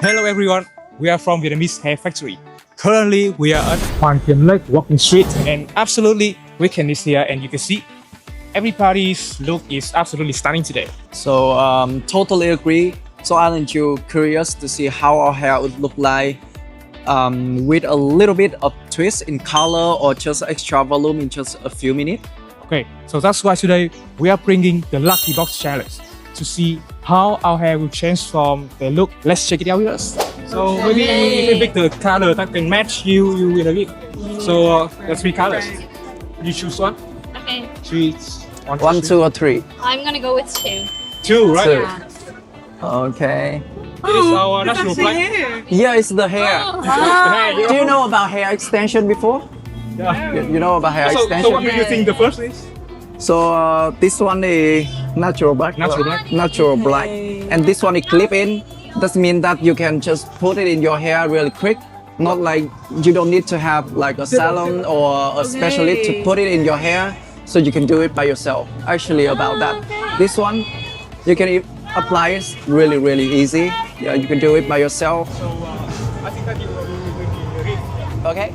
Hello everyone, we are from Vietnamese Hair Factory. Currently, we are at Hoan Kiem Lake walking street and absolutely weekend is here and you can see everybody's look is absolutely stunning today. So totally agree. So aren't you curious to see how our hair would look like with a little bit of twist in color or just extra volume in just a few minutes? Okay, so that's why today we are bringing the Lucky Box Challenge to see how our hair will change from the look. Let's check it out with us. So maybe you can pick the color that can match you in a wig. So the three colors. You choose one. Okay, Three. One, two, or three? I'm gonna go with two. Two, right? Two. Yeah. Okay. It is our natural black. Here is the hair. Do you know about hair extension before? Yeah. You know about hair So extension? what do you think the first is? So this one is natural black. Natural black. Natural black. And this one is clip in. That means that you can just put it in your hair really quick. Not like you don't need to have like a salon or a specialist to put it in your hair. So you can do it by yourself. Actually about that. This one, you can apply it really easy. Yeah, you can do it by yourself. So I think that you will be Okay?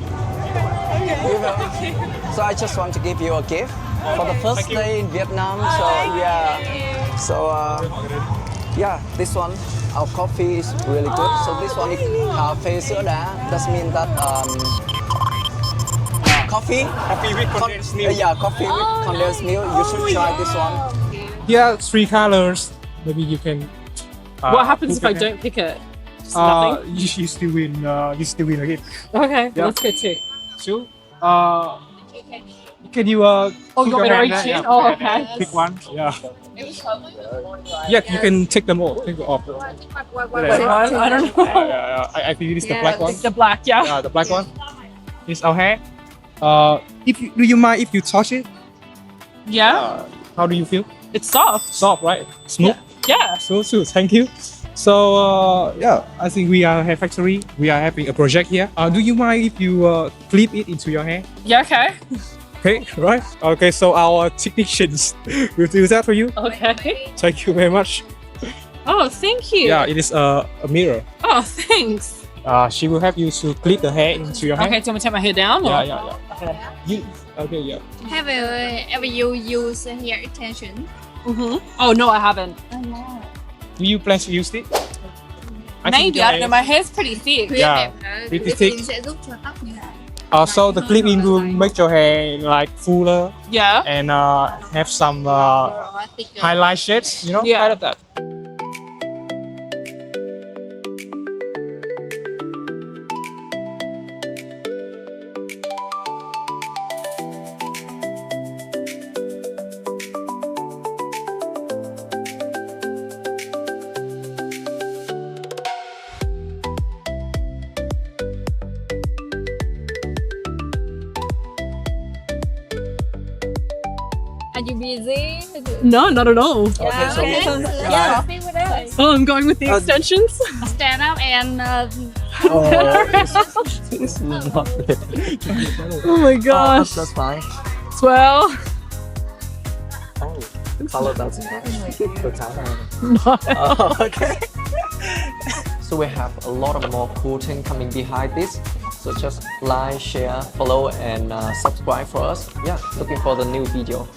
So I just want to give you a gift for the first Thank you. day in Vietnam. So yeah. So yeah, this one, our coffee is really good. So this one is cà phê sữa đá. That means that coffee. Coffee with condensed milk. Yeah, coffee with condensed milk. You should try this one. Yeah, three colors. Maybe you can. What happens if I look at don't pick it? Just it. nothing? You still win. You still win again. Okay, Yeah. let's go two. So, can you Oh, put you want your me to hand reach there? in? Yeah, Oh, put your hand okay. there. Pick one. Yeah. Yeah, you can take them all. Take them off. Wait, I don't know. I think it is the black one. It's the black, yeah. Yeah, the black one. It's our hair. If you, do you mind if you touch it? Yeah, How do you feel? it's soft. Soft, right? Smooth. Yeah. So thank you. So yeah, I think we are Hair Factory. We are having a project here. Do you mind if you clip it into your hair? Yeah, okay. Okay, right? Okay, so our technicians will do that for you. Okay. Thank you very much. Oh, thank you. Yeah, it is a mirror. Oh, thanks. She will help you to clip the hair into your hair. Okay, do you want me to take my hair down? Or? Yeah. Okay. You, okay, yeah. Have ever you use hair extension? Oh, no, I haven't. Do you plan to use it? I think Maybe, your I don't know. My hair's pretty thick. Yeah, pretty Clip thick. in sẽ giúp cho tóc như này. So the clip-in will make your hair like fuller Yeah. and have some Thicker. highlight shades, you know, Yeah. kind of that. Are you busy? No, not at all. Okay, so Yeah, speak with us. Oh, I'm going with the extensions? Stand up and it's not good. Oh my gosh. That's fine. Swell. Oh, color doesn't match. No. Oh, okay. So we have a lot of more cool thing coming behind this. So just like, share, follow, and subscribe for us. Yeah, looking for the new video.